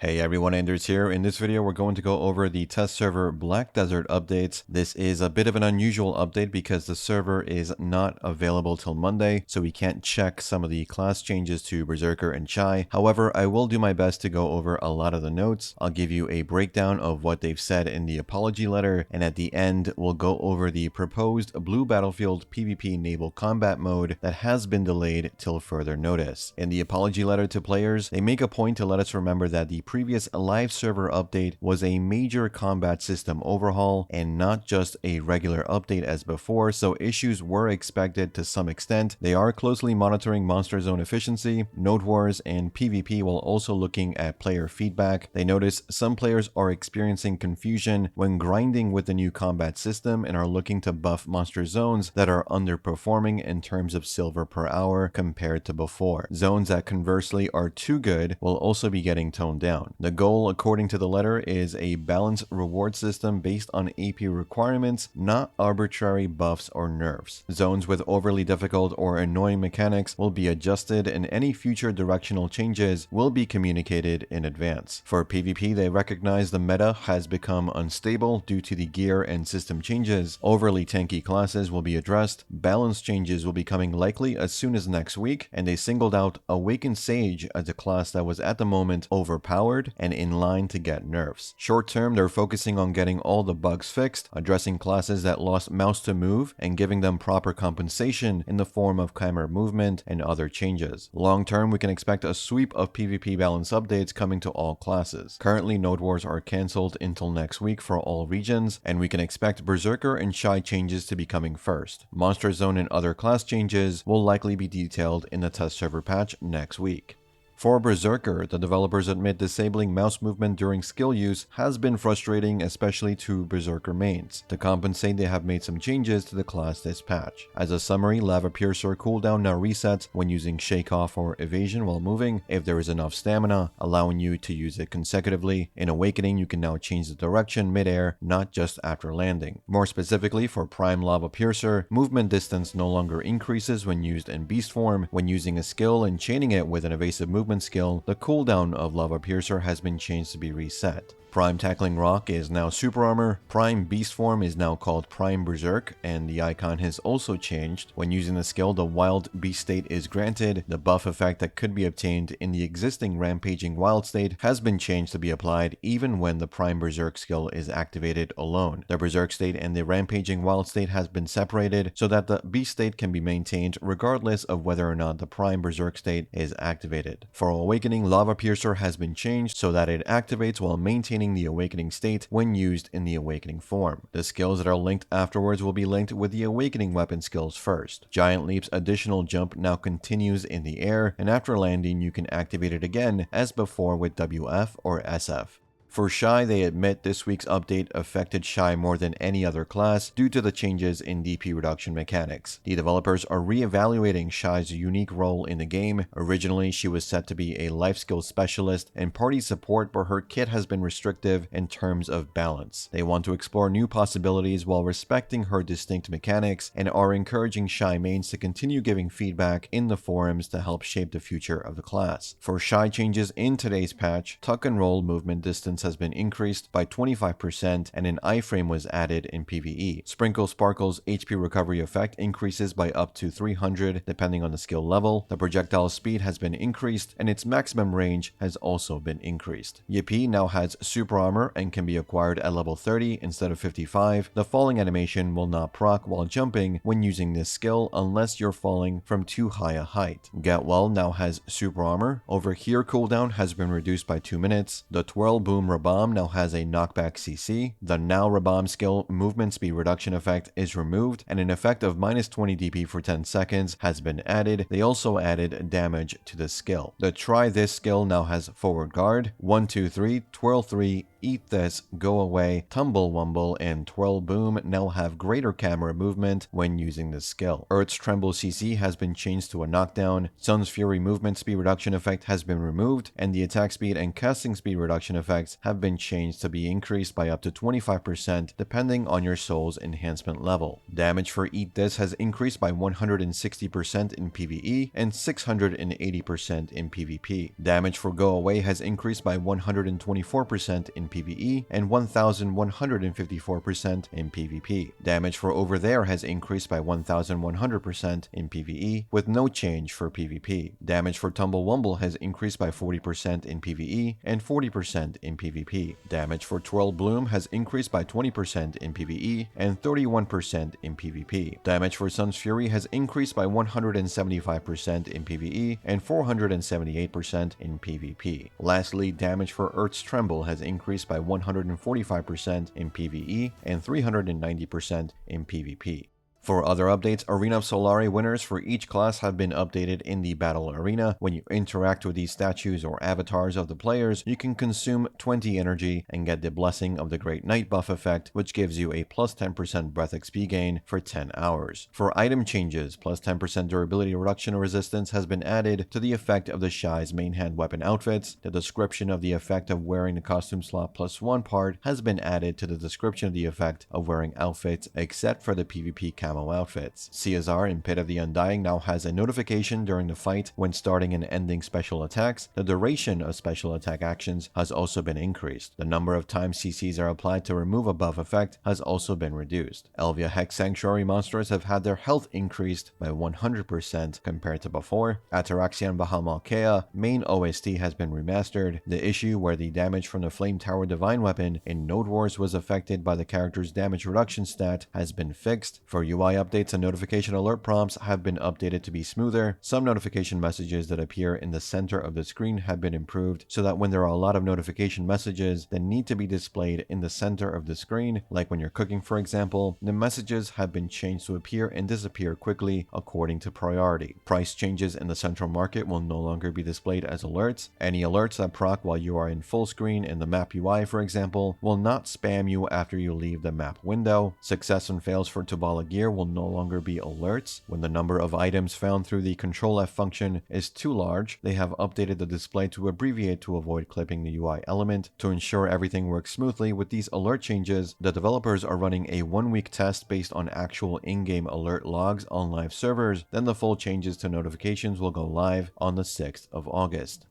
Hey everyone, Anders here. In this video, we're going to go over the test server Black Desert updates. This is a bit of an unusual update because the server is not available till Monday, so we can't check some of the class changes to Berserker and Shai. However, I will do my best to go over a lot of the notes. I'll give you a breakdown of what they've said in the apology letter, and at the end, we'll go over the proposed Blue Battlefield PvP naval combat mode that has been delayed till further notice. In the apology letter to players, they make a point to let us remember that the previous live server update was a major combat system overhaul and not just a regular update as before, so issues were expected to some extent. They are closely monitoring Monster Zone efficiency, Node Wars, and PvP while also looking at player feedback. They notice some players are experiencing confusion when grinding with the new combat system and are looking to buff Monster Zones that are underperforming in terms of silver per hour compared to before. Zones that conversely are too good will also be getting toned down. The goal, according to the letter, is a balanced reward system based on AP requirements, not arbitrary buffs or nerfs. Zones with overly difficult or annoying mechanics will be adjusted, and any future directional changes will be communicated in advance. For PvP, they recognize the meta has become unstable due to the gear and system changes. Overly tanky classes will be addressed, balance changes will be coming likely as soon as next week, and they singled out Awakened Sage as a class that was at the moment overpowered and in line to get nerfs. Short term, they're focusing on getting all the bugs fixed, addressing classes that lost mouse to move, and giving them proper compensation in the form of camera movement and other changes. Long term, we can expect a sweep of PvP balance updates coming to all classes. Currently, Node Wars are cancelled until next week for all regions, and we can expect Berserker and Shai changes to be coming first. Monster Zone and other class changes will likely be detailed in the test server patch next week. For Berserker, the developers admit disabling mouse movement during skill use has been frustrating, especially to Berserker mains. To compensate, they have made some changes to the class this patch. As a summary, Lava Piercer cooldown now resets when using Shake Off or Evasion while moving, if there is enough stamina, allowing you to use it consecutively. In Awakening, you can now change the direction mid-air, not just after landing. More specifically, for Prime Lava Piercer, movement distance no longer increases when used in Beast form. When using a skill and chaining it with an evasive movement skill, the cooldown of Lava Piercer has been changed to be reset. Prime Tackling Rock is now Super Armor, Prime Beast form is now called Prime Berserk, and the icon has also changed. When using the skill, the Wild Beast state is granted. The buff effect that could be obtained in the existing Rampaging Wild state has been changed to be applied even when the Prime Berserk skill is activated alone. The Berserk state and the Rampaging Wild state has been separated so that the Beast state can be maintained regardless of whether or not the Prime Berserk state is activated. For Awakening, Lava Piercer has been changed so that it activates while maintaining the Awakening state when used in the Awakening form. The skills that are linked afterwards will be linked with the Awakening weapon skills first. Giant Leap's additional jump now continues in the air, and after landing you can activate it again as before with WF or SF. For Shai, they admit this week's update affected Shai more than any other class due to the changes in DP reduction mechanics. The developers are re-evaluating Shai's unique role in the game. Originally, she was set to be a life skill specialist and party support, but her kit has been restrictive in terms of balance. They want to explore new possibilities while respecting her distinct mechanics and are encouraging Shai mains to continue giving feedback in the forums to help shape the future of the class. For Shai changes in today's patch, tuck and roll movement distance has been increased by 25% and an iframe was added in PvE. Sprinkle Sparkle's HP recovery effect increases by up to 300 depending on the skill level. The projectile speed has been increased and its maximum range has also been increased. Yippee now has super armor and can be acquired at level 30 instead of 55. The falling animation will not proc while jumping when using this skill unless you're falling from too high a height. Get Well now has super armor. Over here cooldown has been reduced by 2 minutes. The Twirl Boom Rabam now has a knockback CC. The Now Rabam skill movement speed reduction effect is removed, and an effect of minus 20 DP for 10 seconds has been added. They also added damage to the skill. The Try This skill now has forward guard, 1, 2, 3, twirl 3, Eat This, Go Away, Tumble Wumble, and Twirl Boom now have greater camera movement when using this skill. Earth's Tremble CC has been changed to a knockdown, Sun's Fury movement speed reduction effect has been removed, and the attack speed and casting speed reduction effects have been changed to be increased by up to 25% depending on your soul's enhancement level. Damage for Eat This has increased by 160% in PvE and 680% in PvP. Damage for Go Away has increased by 124% in PvE and 1154% in PvP. Damage for Over There has increased by 1100% in PvE with no change for PvP. Damage for Tumblewumble has increased by 40% in PvE and 40% in PvP. Damage for Twirl Bloom has increased by 20% in PvE and 31% in PvP. Damage for Sun's Fury has increased by 175% in PvE and 478% in PvP. Lastly, damage for Earth's Tremble has increased by 145% in PvE and 390% in PvP. For other updates, Arena of Solari winners for each class have been updated in the Battle Arena. When you interact with these statues or avatars of the players, you can consume 20 energy and get the Blessing of the Great Knight buff effect, which gives you a plus 10% breath XP gain for 10 hours. For item changes, plus 10% durability reduction or resistance has been added to the effect of the Shai's main hand weapon outfits. The description of the effect of wearing the costume slot +1 part has been added to the description of the effect of wearing outfits except for the PvP camo outfits. CSR in Pit of the Undying now has a notification during the fight when starting and ending special attacks. The duration of special attack actions has also been increased. The number of times CCs are applied to remove a buff effect has also been reduced. Elvia Hex Sanctuary monsters have had their health increased by 100% compared to before. Ataraxian Bahamalkea main OST has been remastered. The issue where the damage from the Flame Tower Divine Weapon in Node Wars was affected by the character's damage reduction stat has been fixed. For UI updates and notification alert prompts have been updated to be smoother. Some notification messages that appear in the center of the screen have been improved so that when there are a lot of notification messages that need to be displayed in the center of the screen, like when you're cooking for example, the messages have been changed to appear and disappear quickly according to priority. Price changes in the central market will no longer be displayed as alerts. Any alerts that proc while you are in full screen in the map UI for example will not spam you after you leave the map window. Success and fails for Tobala Gear will no longer be alerts. When the number of items found through the Control F function is too large, they have updated the display to abbreviate to avoid clipping the UI element. To ensure everything works smoothly with these alert changes, the developers are running a 1-week test based on actual in-game alert logs on live servers. Then the full changes to notifications will go live on the 6th of August.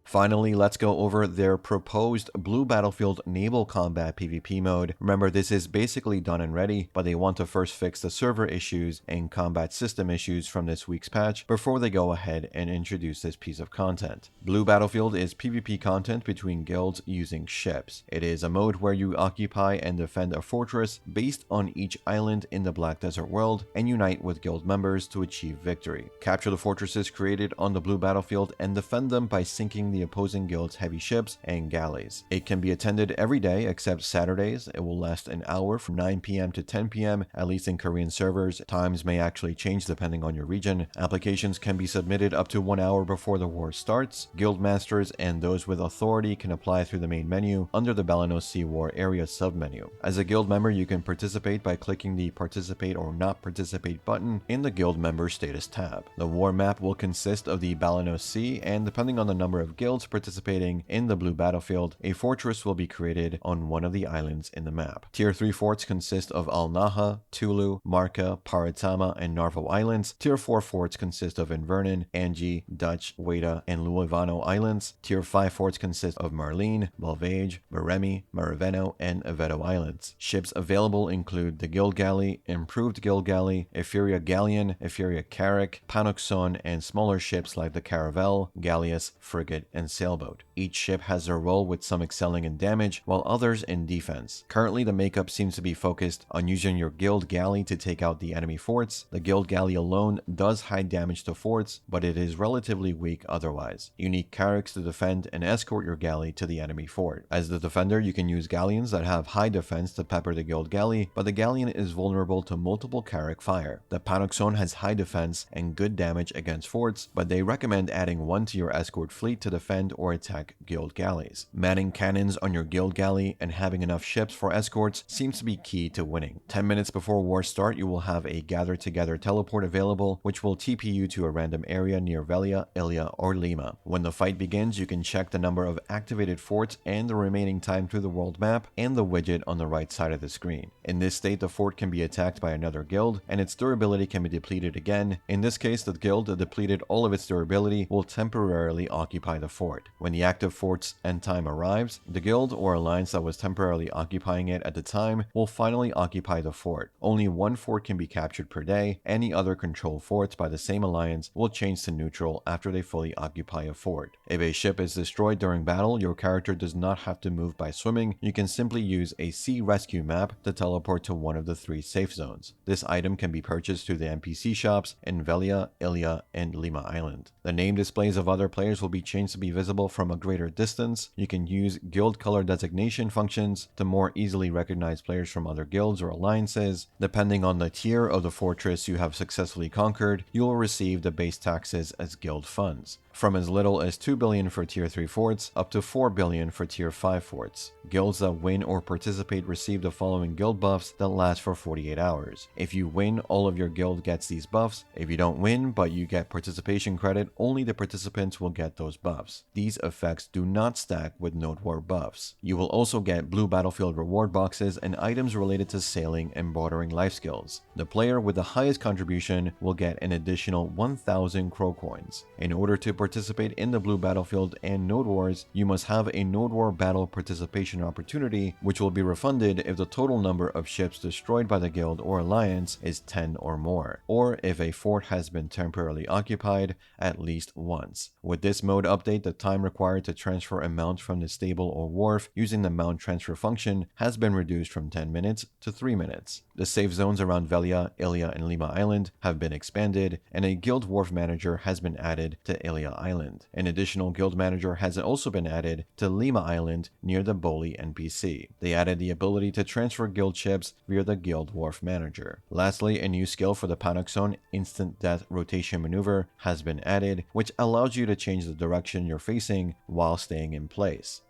Finally, let's go over their proposed Blue Battlefield Naval Combat PvP mode. Remember, this is basically done and ready, but they want to first fix the server issues and combat system issues from this week's patch before they go ahead and introduce this piece of content. Blue Battlefield is PvP content between guilds using ships. It is a mode where you occupy and defend a fortress based on each island in the Black Desert world and unite with guild members to achieve victory. Capture the fortresses created on the Blue Battlefield and defend them by sinking the opposing guild's heavy ships and galleys. It can be attended every day except Saturdays. It will last an hour from 9 p.m. to 10 p.m. at least in Korean servers. Times may actually change depending on your region. Applications can be submitted up to 1 hour before the war starts. Guild masters and those with authority can apply through the main menu under the Balanos Sea War area submenu. As a guild member, you can participate by clicking the Participate or Not Participate button in the Guild Member Status tab. The war map will consist of the Balanos Sea, and depending on the number of guilds participating in the Blue Battlefield, a fortress will be created on one of the islands in the map. Tier 3 forts consist of Al-Naha, Tulu, Marca, Paritama, and Narvo Islands. Tier 4 forts consist of Invernon, Angie, Dutch, Weta, and Luivano Islands. Tier 5 forts consist of Marlene, Balvage, Maremi, Maraveno, and Aveto Islands. Ships available include the Guild Galley, Improved Guild Galley, Etheria Galleon, Etheria Carrack, Panoxon, and smaller ships like the Caravel, Galleus, Frigate, and Sailboat. Each ship has their role, with some excelling in damage while others in defense. Currently, the makeup seems to be focused on using your Guild Galley to take out the enemy forts. The Guild Galley alone does high damage to forts, but it is relatively weak otherwise. You need Carracks to defend and escort your galley to the enemy fort. As the defender, you can use galleons that have high defense to pepper the Guild Galley, but the galleon is vulnerable to multiple Carrack fire. The Panoxon has high defense and good damage against forts, but they recommend adding one to your escort fleet to defend defend or attack guild galleys. Manning cannons on your guild galley and having enough ships for escorts seems to be key to winning. 10 minutes before war start, you will have a gather together teleport available, which will TP you to a random area near Velia, Ilia, or Lima. When the fight begins, you can check the number of activated forts and the remaining time through the world map and the widget on the right side of the screen. In this state, the fort can be attacked by another guild and its durability can be depleted again. In this case, the guild that depleted all of its durability will temporarily occupy the fort. When the active fort's end time arrives, the guild or alliance that was temporarily occupying it at the time will finally occupy the fort. Only one fort can be captured per day. Any other controlled forts by the same alliance will change to neutral after they fully occupy a fort. If a ship is destroyed during battle, your character does not have to move by swimming. You can simply use a sea rescue map to teleport to one of the 3 safe zones. This item can be purchased through the NPC shops in Velia, Ilia, and Lima Island. The name displays of other players will be changed to be visible from a greater distance. You can use guild color designation functions to more easily recognize players from other guilds or alliances. Depending on the tier of the fortress you have successfully conquered, you will receive the base taxes as guild funds, from as little as 2 billion for tier 3 forts up to 4 billion for tier 5 forts. Guilds that win or participate receive the following guild buffs that last for 48 hours. If you win, all of your guild gets these buffs. If you don't win but you get participation credit, only the participants will get those buffs. These effects do not stack with Node War buffs. You will also get blue battlefield reward boxes and items related to sailing and bordering life skills. The player with the highest contribution will get an additional 1,000 crow coins. In order to participate in the blue battlefield and Node Wars, you must have a Node War battle participation opportunity, which will be refunded if the total number of ships destroyed by the guild or alliance is 10 or more, or if a fort has been temporarily occupied at least once. With this mode update, the time required to transfer a mount from the stable or wharf using the mount transfer function has been reduced from 10 minutes to 3 minutes. The safe zones around Velia, Ilia, and Lima Island have been expanded, and a guild wharf manager has been added to Ilia Island. An additional guild manager has also been added to Lima Island near the Boli NPC. They added the ability to transfer guild ships via the guild wharf manager. Lastly, a new skill for the Panaxon instant death rotation maneuver has been added, which allows you to change the direction you're facing while staying in place.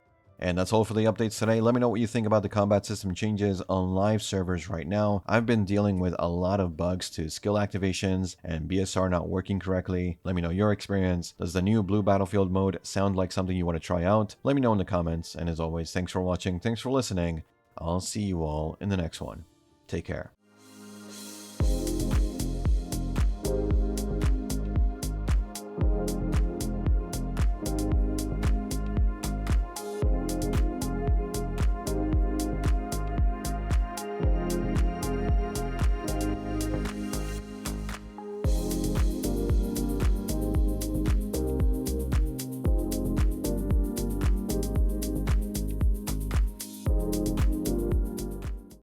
And that's all for the updates today. Let me know what you think about the combat system changes on live servers right now. I've been dealing with a lot of bugs to skill activations and BSR not working correctly. Let me know your experience. Does the new blue battlefield mode sound like something you want to try out? Let me know in the comments. And as always, thanks for watching. Thanks for listening. I'll see you all in the next one. Take care.